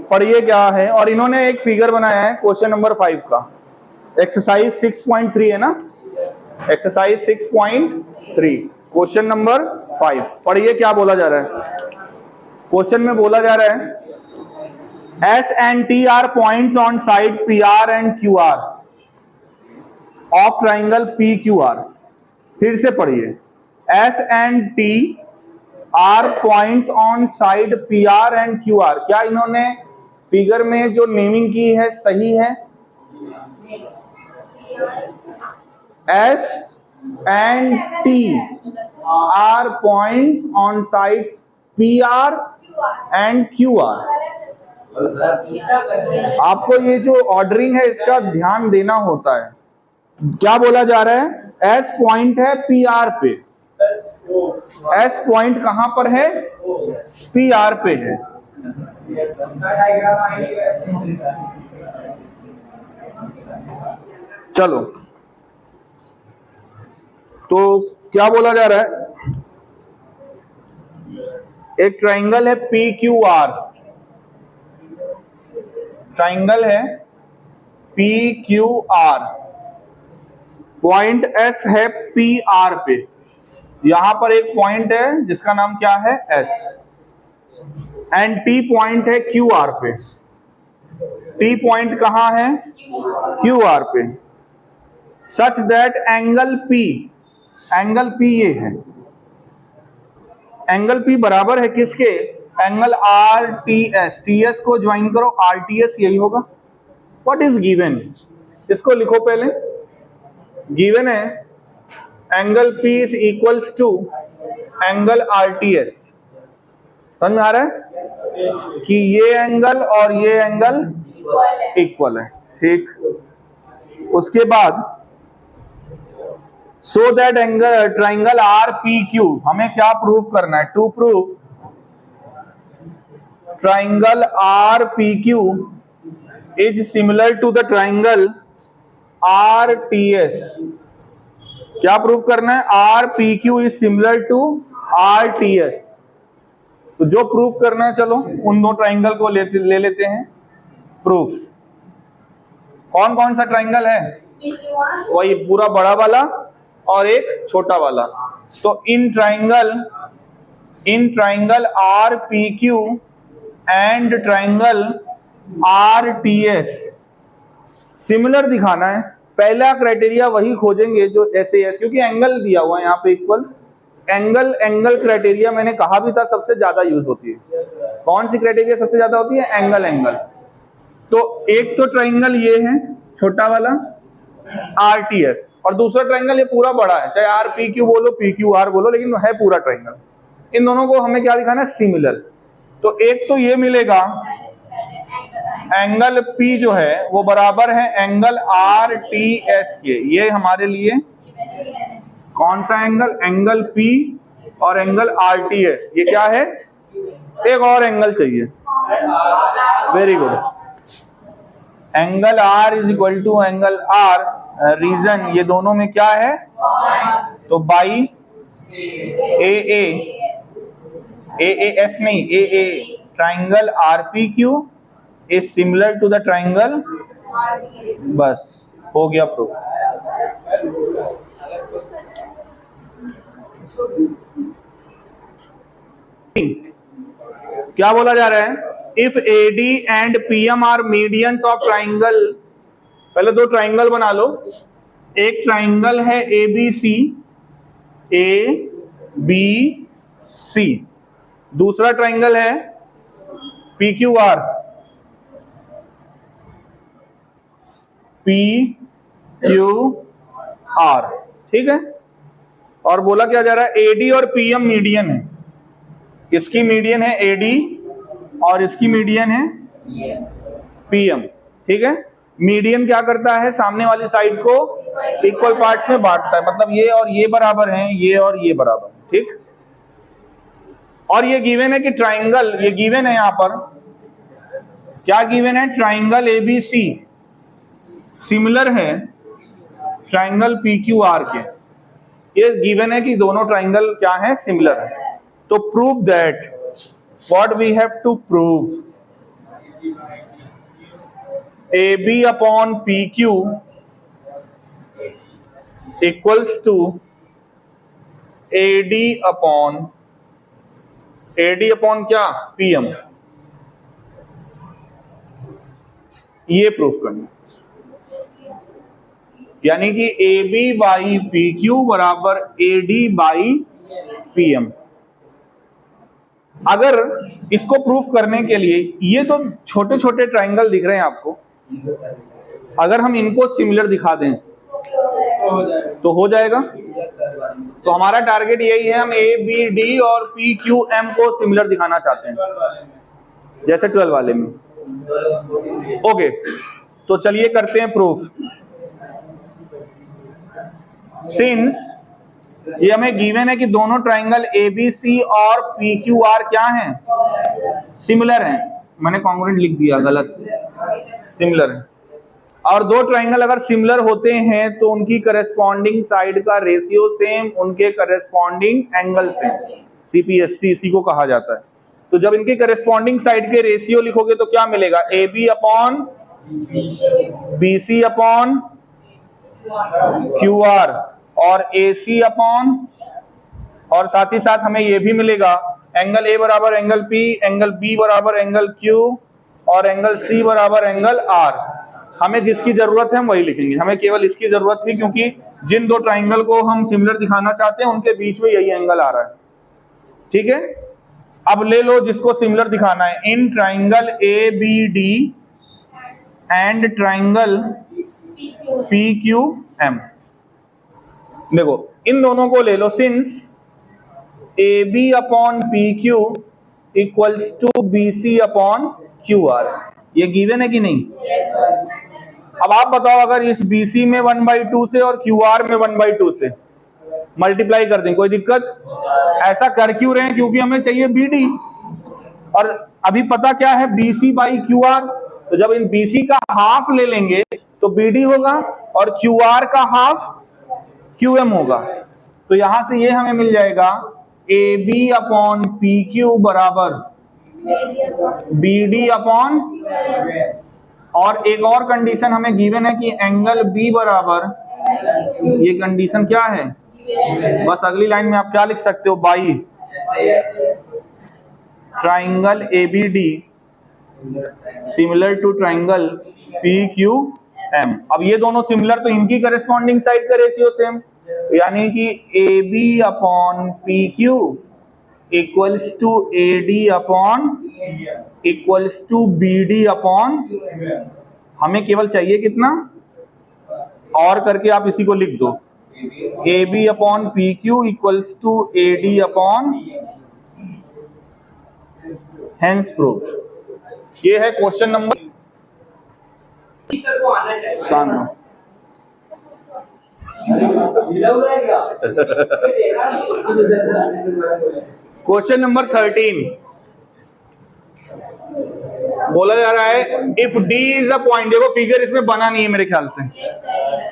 पढ़िए क्या है, और इन्होंने एक फिगर बनाया है क्वेश्चन नंबर 5 का, एक्सरसाइज 6.3 है ना, एक्सरसाइज 6.3 क्वेश्चन नंबर 5। पढ़िए क्या बोला जा रहा है। क्वेश्चन में बोला जा रहा है S and T R points on side P R and Q R of triangle P Q R. फिर से पढ़िए, S and T R points on side P R and Q R. क्या इन्होंने फिगर में जो नेमिंग की है सही है? S and T R points on sides P R and Q R. आपको ये जो ऑर्डरिंग है इसका ध्यान देना होता है। क्या बोला जा रहा है? एस पॉइंट है पी आर पे, एस पॉइंट कहां पर है? पी आर पे है। चलो, तो क्या बोला जा रहा है? एक ट्राइंगल है पी क्यू आर, ट्राइंगल है P Q R, point S है पी आर पे। यहां पर एक पॉइंट है जिसका नाम क्या है? एस, एंड टी पॉइंट है क्यू आर पे। टी पॉइंट कहां है? क्यू आर पे। Such that angle P, angle P ये है, एंगल पी बराबर है किसके? Angle R T S. T S को ज्वाइन करो, आर टी एस यही होगा। What is given? इसको लिखो पहले। गिवन है angle P is equals to angle R T S. समझ में आ रहा है कि ये एंगल और ये एंगल इक्वल है, ठीक। उसके बाद so that angle triangle R P Q, हमें क्या प्रूव करना है? To prove triangle R P Q is similar to the triangle R T S. क्या प्रूव करना है? R P Q is similar to R T S. तो जो proof करना है, चलो उन दो ट्राइंगल को ले लेते हैं प्रूफ। कौन कौन सा ट्राइंगल है? वही पूरा बड़ा वाला और एक छोटा वाला। तो in triangle R P Q and triangle R T S similar दिखाना है। पहला क्राइटेरिया वही खोजेंगे जो ऐसे एस, क्योंकि एंगल दिया हुआ है यहाँ पे इक्वल। एंगल क्राइटेरिया मैंने कहा भी था सबसे ज्यादा यूज होती है। कौन सी क्राइटेरिया सबसे ज्यादा होती है? एंगल। तो एक तो ट्राइंगल ये है छोटा वाला आर टी एस, और दूसरा ट्राइंगल ये पूरा बड़ा है, चाहे आर पी क्यू बोलो पी क्यू आर बोलो, लेकिन है पूरा ट्राइंगल। इन दोनों को हमें क्या दिखाना है? सिमिलर। तो एक तो ये मिलेगा एंगल पी जो है वो बराबर है एंगल आर टी एस के। ये हमारे लिए कौन सा एंगल? एंगल पी और एंगल आर टी एस। ये क्या है? एक और एंगल चाहिए। Very good. Angle R is equal to angle R, reason ये दोनों में क्या है? तो बाई ए एफ नहीं, A triangle R P Q is similar to the triangle, बस हो गया प्रूफ। क्या बोला जा रहा है? If AD and PM are medians of triangle. पहले दो ट्राइंगल बना लो। एक ट्राइंगल है ABC, ABC। दूसरा ट्राइंगल है PQR, PQR, ठीक है। और बोला क्या जा रहा है? AD और PM मीडियन है। इसकी मीडियन है AD और इसकी मीडियन है PM, ठीक है। मीडियन क्या करता है? सामने वाली साइड को इक्वल पार्ट्स में बांटता है, मतलब ये और ये बराबर हैं, ये और ये बराबर, ठीक। और ये गिवन है कि ट्राइंगल, ये गिवन है यहां पर, क्या गिवन है? ट्राइंगल ABC सिमिलर है ट्राइंगल PQR के। ये गिवन है कि दोनों ट्राइंगल क्या है? सिमिलर है। तो prove that, what we have to prove, AB upon PQ equals to AD upon क्या, PM। ये प्रूफ करना, यानी कि AB बाई PQ बराबर AD बाई PM। अगर इसको प्रूफ करने के लिए, ये तो छोटे छोटे ट्राइंगल दिख रहे हैं आपको, अगर हम इनको सिमिलर दिखा दें तो हो जाएगा। तो हमारा टारगेट यही है, हम ABD और PQM को सिमिलर दिखाना चाहते हैं, जैसे 12 वाले में। ओके, तो चलिए करते हैं प्रूफ। सिंस ये हमें गिवन है कि दोनों ट्राइंगल ABC और PQR क्या हैं, सिमिलर हैं। मैंने कॉन्ग्रुएंट लिख दिया, गलत, सिमिलर है। और दो ट्राइंगल अगर सिमिलर होते हैं तो उनकी करस्पॉन्डिंग साइड का रेशियो सेम, उनके करस्पॉन्डिंग एंगल सेम, CPST इसी को कहा जाता है। तो जब इनके करस्पॉन्डिंग साइड के रेशियो लिखोगे तो क्या मिलेगा, AB upon BC upon QR और AC अपॉन, और साथ ही साथ हमें यह भी मिलेगा एंगल A बराबर एंगल P, एंगल B बराबर एंगल Q और एंगल C बराबर एंगल R। हमें जिसकी जरूरत है हम वही लिखेंगे, हमें केवल इसकी जरूरत थी क्योंकि जिन दो ट्राइंगल को हम सिमिलर दिखाना चाहते हैं उनके बीच में यही एंगल आ रहा है। ठीक है, अब ले लो जिसको सिमिलर दिखाना है, in triangle ABD and triangle PQM। देखो इन दोनों को ले लो, since AB upon PQ equals to BC upon QR। ये गिवन है कि नहीं? अब आप बताओ, अगर इस BC में 1/2 से और QR में 1/2 से मल्टीप्लाई कर दें, कोई दिक्कत? ऐसा कर क्यों रहे हैं? क्योंकि हमें चाहिए BD, और अभी पता क्या है, BC बाई QR। तो जब इन BC का हाफ ले लेंगे तो BD होगा और QR का हाफ QM होगा। तो यहां से ये हमें मिल जाएगा AB अपॉन PQ बराबर BD अपॉन, और एक और कंडीशन हमें गिवन है कि एंगल B बराबर, ये कंडीशन क्या है, बस अगली लाइन में आप क्या लिख सकते हो, by triangle ABD similar to triangle PQM। अब ये दोनों सिमिलर तो इनकी करस्पॉन्डिंग साइड का रेशियो सेम, यानी कि AB upon PQ equals to AD upon equals to BD upon, हमें केवल चाहिए कितना, और करके आप इसी को लिख दो, AB upon PQ equals to AD upon, hence proved. ये है क्वेश्चन नंबर, क्वेश्चन नंबर 13 बोला जा रहा है, if D is a point, देखो फिगर इसमें बना नहीं है मेरे ख्याल से,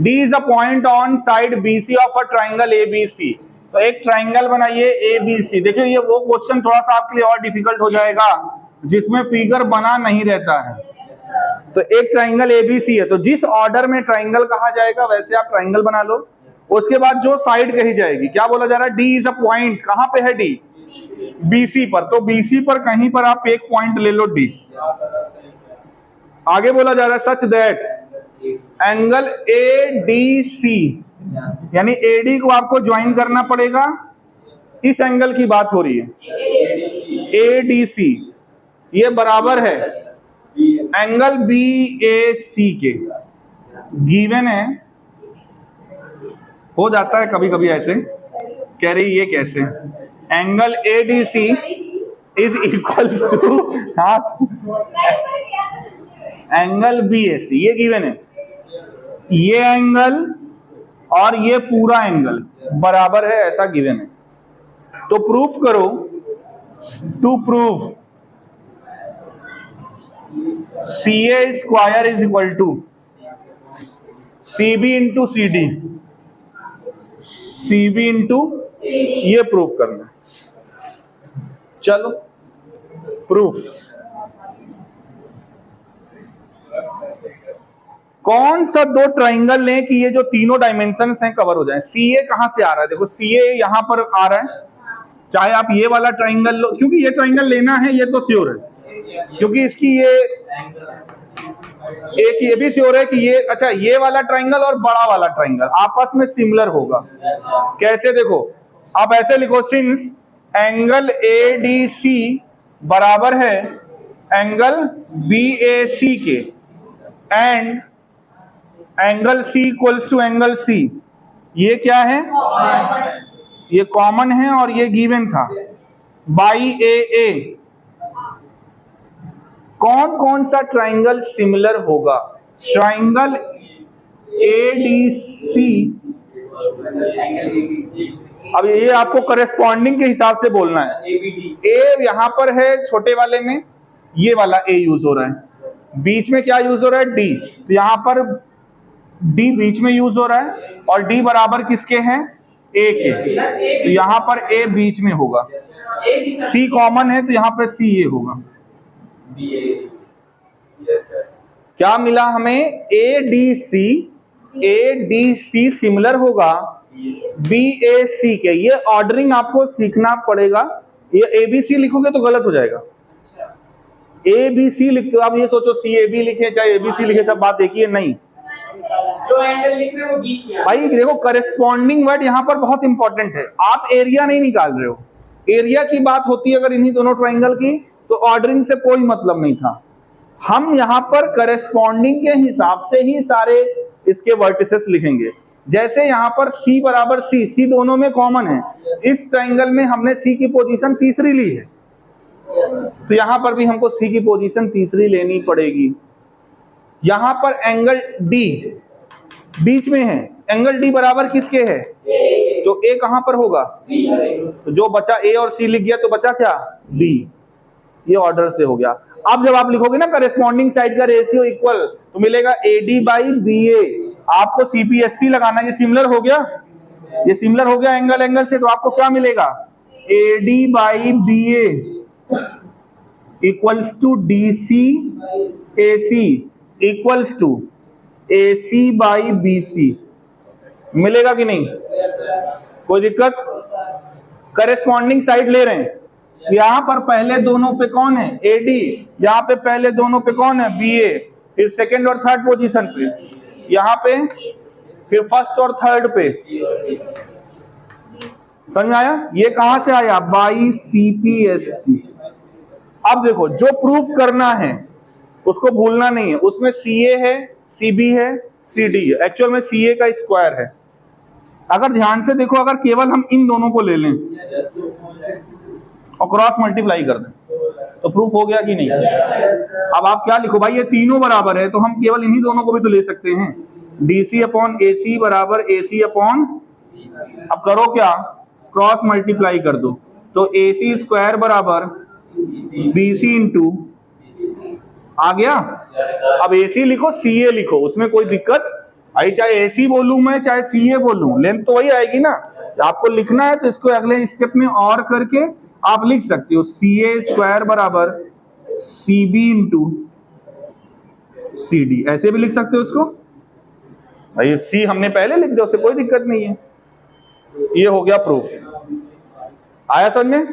D is a point on side BC of a triangle ABC। तो एक ट्राइंगल बनाइए ABC। देखिए ये वो क्वेश्चन थोड़ा सा आपके लिए और डिफिकल्ट हो जाएगा जिसमें फिगर बना नहीं रहता है। तो एक ट्राइंगल ABC है, तो जिस ऑर्डर में ट्राइंगल कहा जाएगा वैसे आप ट्राइंगल बना लो। उसके बाद जो साइड कही जाएगी, क्या बोला जा रहा है, D इज अ पॉइंट, कहां पे है D, BC पर। तो BC पर कहीं पर आप एक पॉइंट ले लो D। आगे बोला जा रहा है सच दैट एंगल ADC, यानी AD को आपको ज्वाइन करना पड़ेगा, इस एंगल की बात हो रही है ADC, ये बराबर है एंगल BAC के। गिवन है, हो जाता है कभी कभी ऐसे, कह रही ये कैसे, angle ADC is equals to angle BAC, ये गिवन है, ये एंगल और ये पूरा एंगल बराबर है, ऐसा गिवन है। तो प्रूफ करो, to prove CA square is equal to CB into CD, CB into, ये प्रूफ करना है। चलो प्रूफ, कौन सा दो ट्राइंगल लें कि ये जो तीनों डायमेंशंस हैं कवर हो जाए। सीए कहां से आ रहा है, देखो सीए यहां पर आ रहा है, चाहे आप ये वाला ट्राइंगल लो, क्योंकि ये ट्राइंगल लेना है ये तो श्योर है, क्योंकि इसकी ये एक ये भी श्योर है कि ये, अच्छा ये वाला ट्राइंगल और बड़ा वाला ट्राइंगल आपस में सिमिलर होगा। कैसे, देखो आप ऐसे लिखो, सिंस एंगल एडीसी बराबर है एंगल बीएसी के and angle C equals to angle C, ये क्या है, ये कॉमन है और ये गिवन था, बाई ए कौन कौन सा ट्राइंगल सिमिलर होगा, ट्राइंगल एडीसी। अब ये आपको करेस्पॉन्डिंग के हिसाब से बोलना है। ए यहां पर है छोटे वाले में, ये वाला ए यूज हो रहा है, बीच में क्या यूज हो रहा है, डी, तो यहां पर डी बीच में यूज हो रहा है और डी बराबर किसके हैं, ए के, तो यहां पर ए बीच में होगा, सी कॉमन है तो यहां पर सी ए होगा। क्या मिला हमें, एडीसी सिमिलर होगा बीएसी के। ये ऑर्डरिंग आपको सीखना पड़ेगा, ये एबीसी लिखोगे तो गलत हो जाएगा, एबीसी लिखते हो आप, ये सोचो सी ए बी लिखे चाहे एबीसी लिखे सब बात एक ही है, नहीं, जो एंगल लिख रहे हो वो बीच में भाई देखो करेस्पॉन्डिंग वर्ड यहाँ पर बहुत इंपॉर्टेंट है, आप एरिया नहीं निकाल रहे हो, एरिया की बात होती है अगर इन्हीं दोनों ट्राइंगल की तो ऑर्डरिंग से कोई मतलब नहीं था, हम यहाँ पर करेस्पॉन्डिंग के हिसाब से ही सारे इसके वर्टिसेस लिखेंगे। जैसे यहाँ पर C बराबर C, C दोनों में कॉमन है, इस ट्राइंगल में हमने C की पोजीशन तीसरी ली है, तो यहाँ पर भी हमको C की पोजीशन तीसरी लेनी पड़ेगी। यहाँ पर एंगल D बीच में है, एंगल D बराबर किसके है, तो A कहां पर होगा, तो जो बचा A और C लिख गया तो बचा क्या, B, ये ऑर्डर से हो गया। अब जब आप लिखोगे ना करेस्पॉन्डिंग साइड का रेशियो इक्वल, तो मिलेगा AD बाई BA, आपको CPST लगाना, ये सिमिलर हो गया, ये सिमिलर हो गया एंगल एंगल से, तो आपको क्या मिलेगा, AD by BA equals to DC AC equals to AC by BC, मिलेगा कि नहीं, कोई दिक्कत। करेस्पॉन्डिंग साइड ले रहे हैं, यहां पर पहले दोनों पे कौन है, AD, यहाँ पे पहले दोनों पे कौन है, BA, फिर सेकंड और थर्ड पोजीशन पे, यहाँ पे फिर फर्स्ट और थर्ड पे, समझ आया, ये कहां से आया, बाई CPST। अब देखो जो प्रूफ करना है उसको भूलना नहीं है, उसमें CA है, CB है, CD है, एक्चुअल में CA का स्क्वायर है। अगर ध्यान से देखो, अगर केवल हम इन दोनों को ले लें और क्रॉस मल्टीप्लाई कर दें तो प्रूफ हो गया कि नहीं। अब आप क्या लिखो भाई, ये तीनों बराबर है तो हम केवल इन्हीं दोनों को भी तो ले सकते हैं, DC अपॉन AC बराबर AC अपॉन, अब करो क्या, क्रॉस मल्टीप्लाई कर दो, तो AC स्क्वायर बराबर BC इंटू, आ गया। अब AC लिखो CA लिखो, उसमें कोई दिक्कत आई, चाहे AC बोलूं मैं चाहे CA बोलूं, लेंथ तो वही आएगी ना। आपको लिखना है तो इसको अगले स्टेप में और करके आप लिख सकते हो, CA स्क्वायर बराबर CB इंटू CD, ऐसे भी लिख सकते हो इसको, भाई C हमने पहले लिख दिया, उससे कोई दिक्कत नहीं है। ये हो गया प्रूफ, आया समझ में।